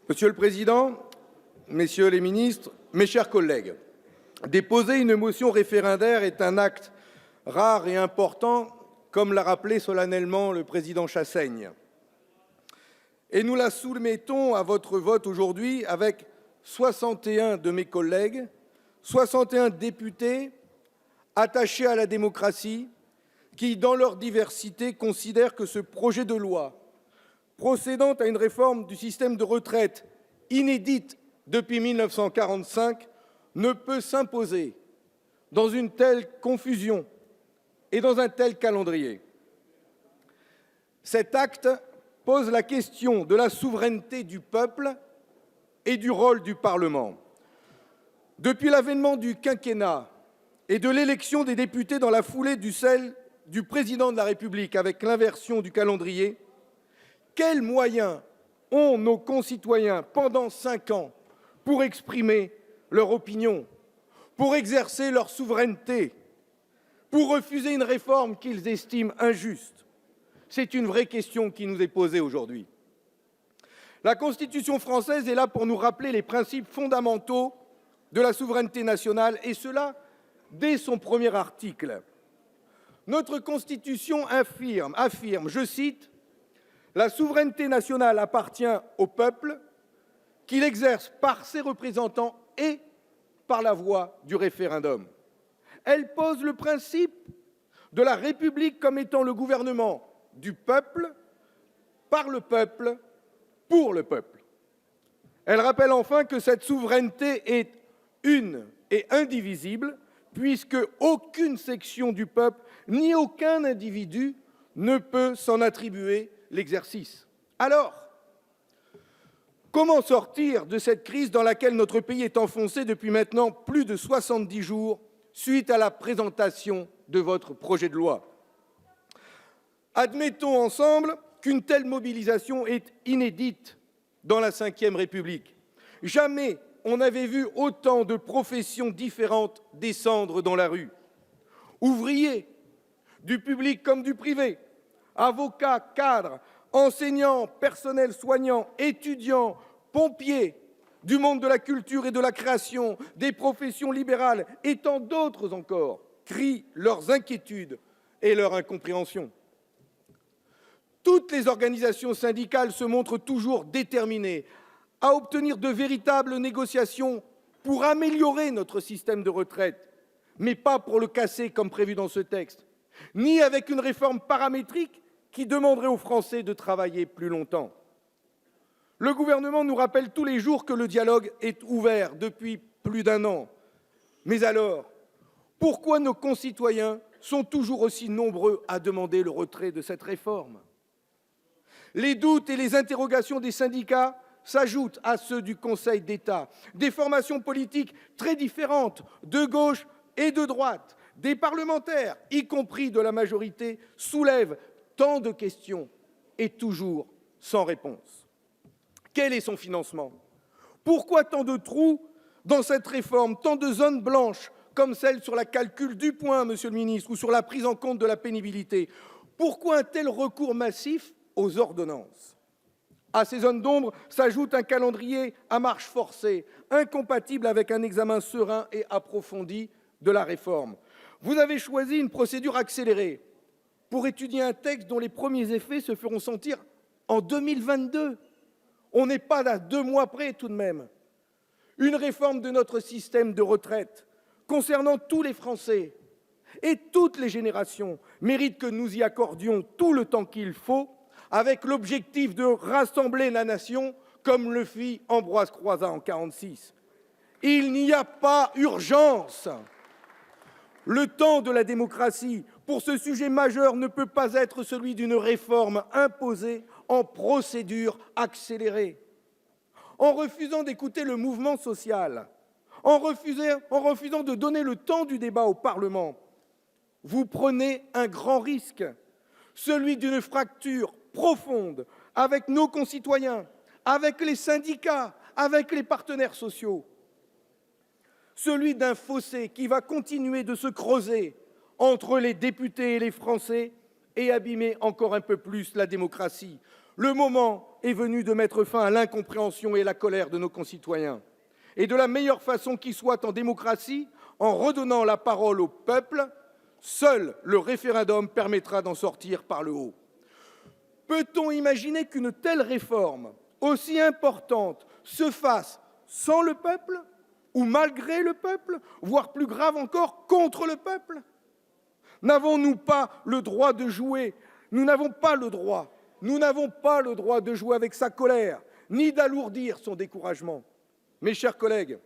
Monsieur le Président, Messieurs les ministres, mes chers collègues, déposer une motion référendaire est un acte rare et important, comme l'a rappelé solennellement le président Chassaigne. Et nous la soumettons à votre vote aujourd'hui avec 61 de mes collègues, 61 députés attachés à la démocratie, qui, dans leur diversité, considèrent que ce projet de loi, procédant à une réforme du système de retraite inédite depuis 1945, ne peut s'imposer dans une telle confusion et dans un tel calendrier. Cet acte pose la question de la souveraineté du peuple et du rôle du Parlement. Depuis l'avènement du quinquennat et de l'élection des députés dans la foulée de celle du président de la République avec l'inversion du calendrier, quels moyens ont nos concitoyens pendant 5 ans pour exprimer leur opinion, pour exercer leur souveraineté, pour refuser une réforme qu'ils estiment injuste? C'est une vraie question qui nous est posée aujourd'hui. La Constitution française est là pour nous rappeler les principes fondamentaux de la souveraineté nationale, et cela dès son premier article. Notre Constitution affirme, je cite, « La souveraineté nationale appartient au peuple, qu'il exerce par ses représentants et par la voie du référendum. » Elle pose le principe de la République comme étant le gouvernement du peuple, par le peuple, pour le peuple. Elle rappelle enfin que cette souveraineté est une et indivisible, puisque aucune section du peuple ni aucun individu ne peut s'en attribuer l'exercice. Alors, comment sortir de cette crise dans laquelle notre pays est enfoncé depuis maintenant plus de 70 jours suite à la présentation de votre projet de loi? Admettons ensemble qu'une telle mobilisation est inédite dans la Ve République. Jamais on n'avait vu autant de professions différentes descendre dans la rue. Ouvriers, du public comme du privé, avocats, cadres, enseignants, personnels soignants, étudiants, pompiers, du monde de la culture et de la création, des professions libérales et tant d'autres encore, crient leurs inquiétudes et leur incompréhension. Toutes les organisations syndicales se montrent toujours déterminées à obtenir de véritables négociations pour améliorer notre système de retraite, mais pas pour le casser comme prévu dans ce texte, ni avec une réforme paramétrique qui demanderait aux Français de travailler plus longtemps. Le gouvernement nous rappelle tous les jours que le dialogue est ouvert depuis plus d'1 an. Mais alors, pourquoi nos concitoyens sont toujours aussi nombreux à demander le retrait de cette réforme? Les doutes et les interrogations des syndicats s'ajoutent à ceux du Conseil d'État, des formations politiques très différentes, de gauche et de droite, des parlementaires, y compris de la majorité, soulèvent tant de questions et toujours sans réponse. Quel est son financement? Pourquoi tant de trous dans cette réforme, tant de zones blanches, comme celle sur le calcul du point, Monsieur le ministre, ou sur la prise en compte de la pénibilité? Pourquoi un tel recours massif aux ordonnances? À ces zones d'ombre s'ajoute un calendrier à marche forcée, incompatible avec un examen serein et approfondi de la réforme. Vous avez choisi une procédure accélérée pour étudier un texte dont les premiers effets se feront sentir en 2022. On n'est pas à 2 mois près tout de même. Une réforme de notre système de retraite concernant tous les Français et toutes les générations mérite que nous y accordions tout le temps qu'il faut, avec l'objectif de rassembler la nation, comme le fit Ambroise Croizat en 1946. Il n'y a pas urgence. Le temps de la démocratie pour ce sujet majeur ne peut pas être celui d'une réforme imposée en procédure accélérée. En refusant d'écouter le mouvement social, en refusant de donner le temps du débat au Parlement, vous prenez un grand risque, celui d'une fracture profonde avec nos concitoyens, avec les syndicats, avec les partenaires sociaux. Celui d'un fossé qui va continuer de se creuser entre les députés et les Français et abîmer encore un peu plus la démocratie. Le moment est venu de mettre fin à l'incompréhension et à la colère de nos concitoyens. Et de la meilleure façon qui soit en démocratie, en redonnant la parole au peuple, seul le référendum permettra d'en sortir par le haut. Peut-on imaginer qu'une telle réforme, aussi importante, se fasse sans le peuple, ou malgré le peuple, voire plus grave encore, contre le peuple? N'avons-nous pas le droit de jouer? Nous n'avons pas le droit de jouer avec sa colère, ni d'alourdir son découragement. Mes chers collègues,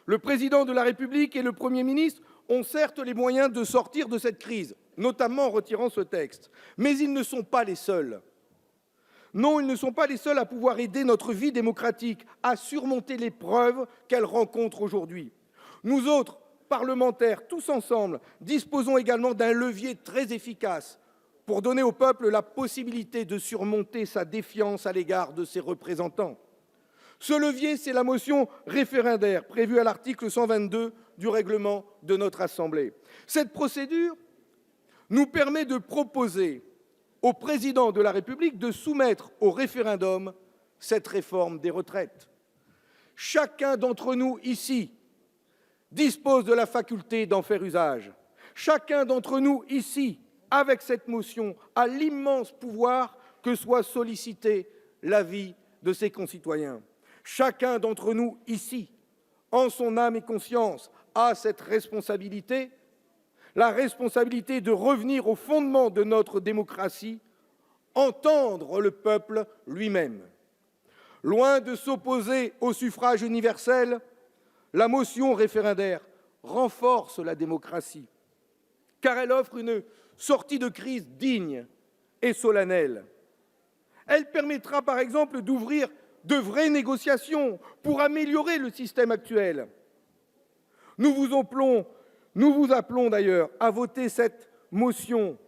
le président de la République et le Premier ministre ont certes les moyens de sortir de cette crise, notamment en retirant ce texte, mais ils ne sont pas les seuls. Non, ils ne sont pas les seuls à pouvoir aider notre vie démocratique à surmonter l'épreuve qu'elle rencontre aujourd'hui. Nous autres, parlementaires, tous ensemble, disposons également d'un levier très efficace pour donner au peuple la possibilité de surmonter sa défiance à l'égard de ses représentants. Ce levier, c'est la motion référendaire prévue à l'article 122 du règlement de notre Assemblée. Cette procédure nous permet de proposer au président de la République de soumettre au référendum cette réforme des retraites. Chacun d'entre nous ici dispose de la faculté d'en faire usage. Chacun d'entre nous ici, avec cette motion, a l'immense pouvoir que soit sollicité l'avis de ses concitoyens. Chacun d'entre nous ici, en son âme et conscience, a cette responsabilité, la responsabilité de revenir au fondement de notre démocratie, entendre le peuple lui-même. Loin de s'opposer au suffrage universel, la motion référendaire renforce la démocratie, car elle offre une sortie de crise digne et solennelle. Elle permettra par exemple d'ouvrir de vraies négociations pour améliorer le système actuel. Nous vous appelons d'ailleurs à voter cette motion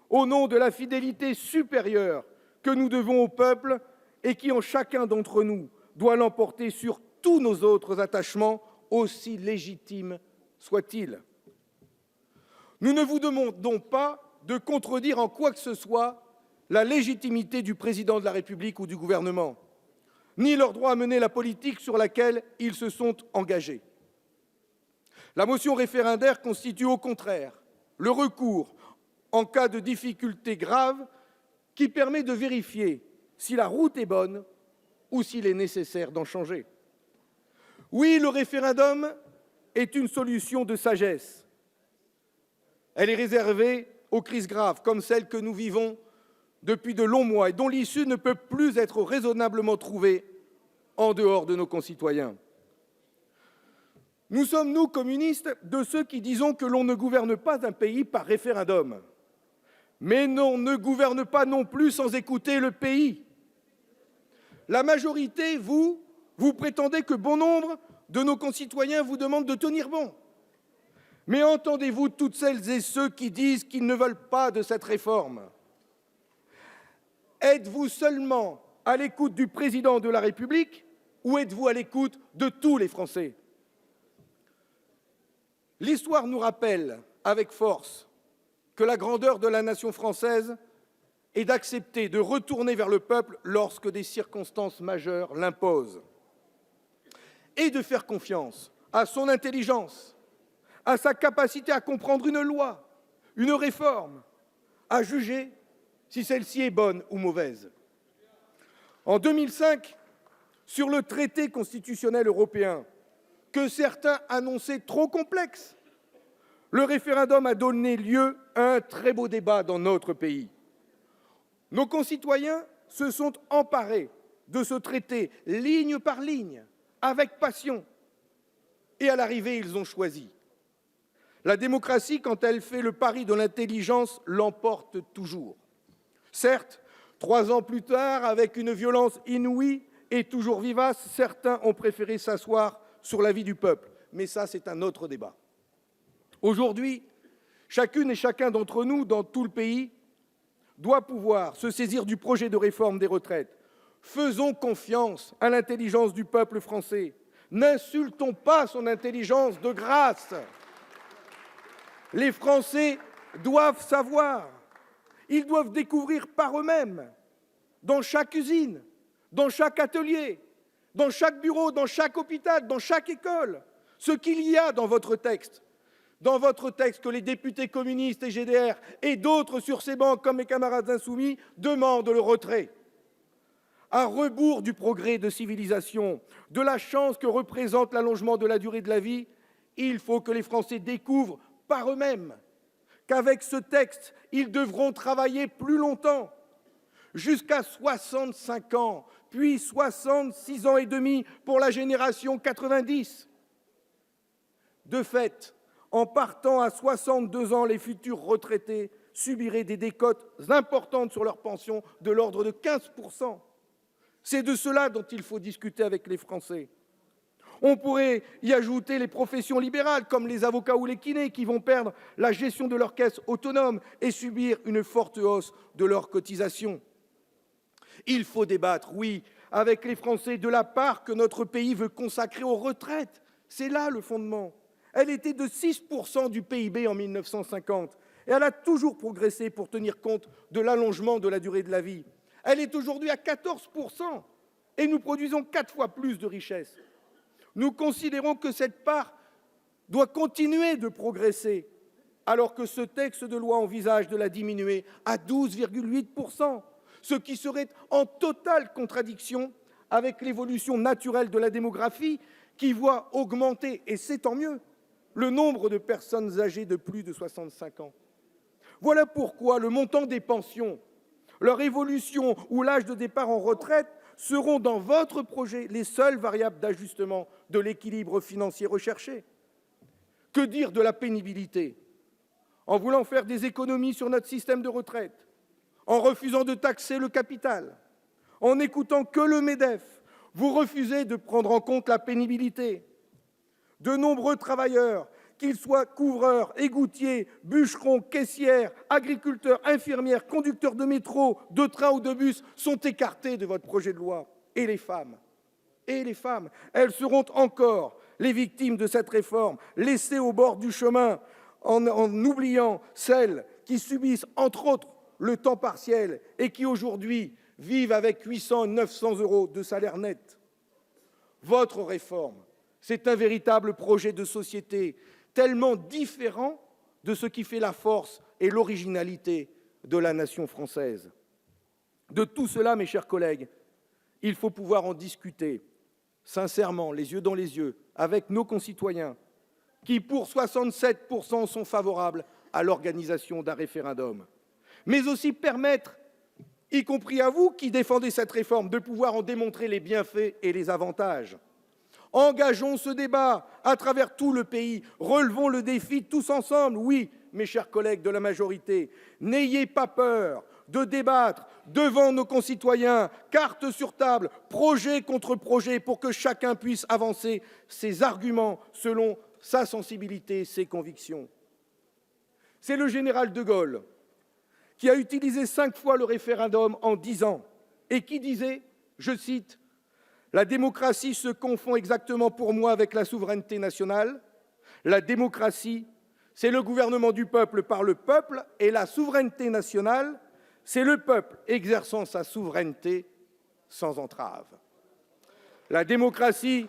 au nom de la fidélité supérieure que nous devons au peuple et qui, en chacun d'entre nous, doit l'emporter sur tous nos autres attachements, aussi légitimes soient-ils. Nous ne vous demandons pas de contredire en quoi que ce soit la légitimité du président de la République ou du gouvernement, ni leur droit à mener la politique sur laquelle ils se sont engagés. La motion référendaire constitue au contraire le recours en cas de difficultés graves qui permet de vérifier si la route est bonne ou s'il est nécessaire d'en changer. Oui, le référendum est une solution de sagesse. Elle est réservée aux crises graves comme celle que nous vivons depuis de longs mois et dont l'issue ne peut plus être raisonnablement trouvée en dehors de nos concitoyens. Nous sommes, nous, communistes, de ceux qui disons que l'on ne gouverne pas un pays par référendum. Mais on ne gouverne pas non plus sans écouter le pays. La majorité, vous prétendez que bon nombre de nos concitoyens vous demandent de tenir bon. Mais entendez-vous toutes celles et ceux qui disent qu'ils ne veulent pas de cette réforme? Êtes-vous seulement à l'écoute du président de la République ou êtes-vous à l'écoute de tous les Français? L'histoire nous rappelle avec force que la grandeur de la nation française est d'accepter de retourner vers le peuple lorsque des circonstances majeures l'imposent et de faire confiance à son intelligence, à sa capacité à comprendre une loi, une réforme, à juger si celle-ci est bonne ou mauvaise. En 2005, sur le traité constitutionnel européen, que certains annonçaient trop complexe, le référendum a donné lieu à un très beau débat dans notre pays. Nos concitoyens se sont emparés de ce traité ligne par ligne, avec passion, et à l'arrivée, ils ont choisi. La démocratie, quand elle fait le pari de l'intelligence, l'emporte toujours. Certes, 3 ans plus tard, avec une violence inouïe et toujours vivace, certains ont préféré s'asseoir sur l'avis du peuple. Mais ça, c'est un autre débat. Aujourd'hui, chacune et chacun d'entre nous, dans tout le pays, doit pouvoir se saisir du projet de réforme des retraites. Faisons confiance à l'intelligence du peuple français. N'insultons pas son intelligence de grâce. Les Français doivent savoir. Ils doivent découvrir par eux-mêmes dans chaque usine, dans chaque atelier, dans chaque bureau, dans chaque hôpital, dans chaque école, ce qu'il y a dans votre texte que les députés communistes et GDR et d'autres sur ces bancs, comme mes camarades insoumis, demandent le retrait. À rebours du progrès de civilisation, de la chance que représente l'allongement de la durée de la vie, il faut que les Français découvrent par eux-mêmes qu'avec ce texte, ils devront travailler plus longtemps, jusqu'à 65 ans, puis 66 ans et demi pour la génération 90. De fait, en partant à 62 ans, les futurs retraités subiraient des décotes importantes sur leur pension de l'ordre de 15%. C'est de cela dont il faut discuter avec les Français. On pourrait y ajouter les professions libérales, comme les avocats ou les kinés, qui vont perdre la gestion de leur caisse autonome et subir une forte hausse de leurs cotisations. Il faut débattre, oui, avec les Français de la part que notre pays veut consacrer aux retraites. C'est là le fondement. Elle était de 6% du PIB en 1950 et elle a toujours progressé pour tenir compte de l'allongement de la durée de la vie. Elle est aujourd'hui à 14% et nous produisons 4 fois plus de richesses. Nous considérons que cette part doit continuer de progresser, alors que ce texte de loi envisage de la diminuer à 12,8%, ce qui serait en totale contradiction avec l'évolution naturelle de la démographie qui voit augmenter, et c'est tant mieux, le nombre de personnes âgées de plus de 65 ans. Voilà pourquoi le montant des pensions, leur évolution ou l'âge de départ en retraite seront dans votre projet les seules variables d'ajustement de l'équilibre financier recherché. Que dire de la pénibilité? En voulant faire des économies sur notre système de retraite, en refusant de taxer le capital, en n'écoutant que le MEDEF, vous refusez de prendre en compte la pénibilité. De nombreux travailleurs, qu'ils soient couvreurs, égoutiers, bûcherons, caissières, agriculteurs, infirmières, conducteurs de métro, de train ou de bus, sont écartés de votre projet de loi. Et les femmes, elles seront encore les victimes de cette réforme, laissées au bord du chemin, en oubliant celles qui subissent, entre autres, le temps partiel et qui, aujourd'hui, vivent avec 800 et 900 € de salaire net. Votre réforme, c'est un véritable projet de société, tellement différent de ce qui fait la force et l'originalité de la nation française. De tout cela, mes chers collègues, il faut pouvoir en discuter sincèrement, les yeux dans les yeux, avec nos concitoyens, qui pour 67% sont favorables à l'organisation d'un référendum. Mais aussi permettre, y compris à vous qui défendez cette réforme, de pouvoir en démontrer les bienfaits et les avantages. Engageons ce débat à travers tout le pays. Relevons le défi tous ensemble. Oui, mes chers collègues de la majorité, n'ayez pas peur de débattre devant nos concitoyens, carte sur table, projet contre projet, pour que chacun puisse avancer ses arguments selon sa sensibilité, ses convictions. C'est le général de Gaulle qui a utilisé 5 fois le référendum en 10 ans et qui disait, je cite, « La démocratie se confond exactement pour moi avec la souveraineté nationale. La démocratie, c'est le gouvernement du peuple par le peuple, et la souveraineté nationale, c'est le peuple exerçant sa souveraineté sans entrave. » La démocratie,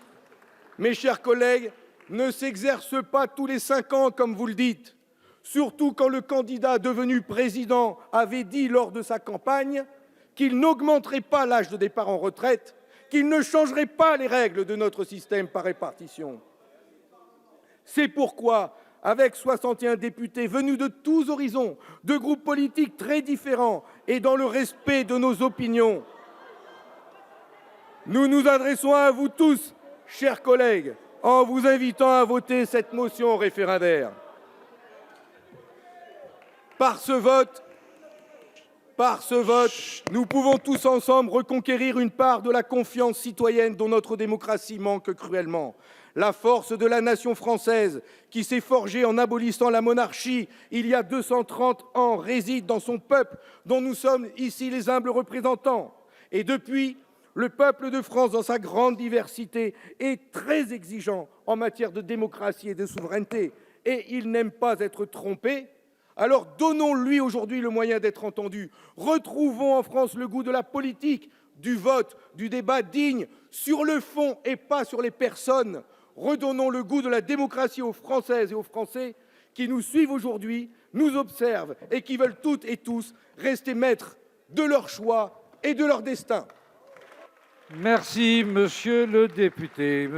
mes chers collègues, ne s'exerce pas tous les 5 ans, comme vous le dites, surtout quand le candidat devenu président avait dit lors de sa campagne qu'il n'augmenterait pas l'âge de départ en retraite, qu'il ne changerait pas les règles de notre système par répartition. C'est pourquoi, avec 61 députés venus de tous horizons, de groupes politiques très différents et dans le respect de nos opinions, nous nous adressons à vous tous, chers collègues, en vous invitant à voter cette motion référendaire. Par ce vote, nous pouvons tous ensemble reconquérir une part de la confiance citoyenne dont notre démocratie manque cruellement. La force de la nation française, qui s'est forgée en abolissant la monarchie il y a 230 ans, réside dans son peuple, dont nous sommes ici les humbles représentants. Et depuis, le peuple de France, dans sa grande diversité, est très exigeant en matière de démocratie et de souveraineté. Et il n'aime pas être trompé. Alors donnons-lui aujourd'hui le moyen d'être entendu. Retrouvons en France le goût de la politique, du vote, du débat digne, sur le fond et pas sur les personnes. Redonnons le goût de la démocratie aux Françaises et aux Français qui nous suivent aujourd'hui, nous observent et qui veulent toutes et tous rester maîtres de leur choix et de leur destin. Merci, monsieur le député.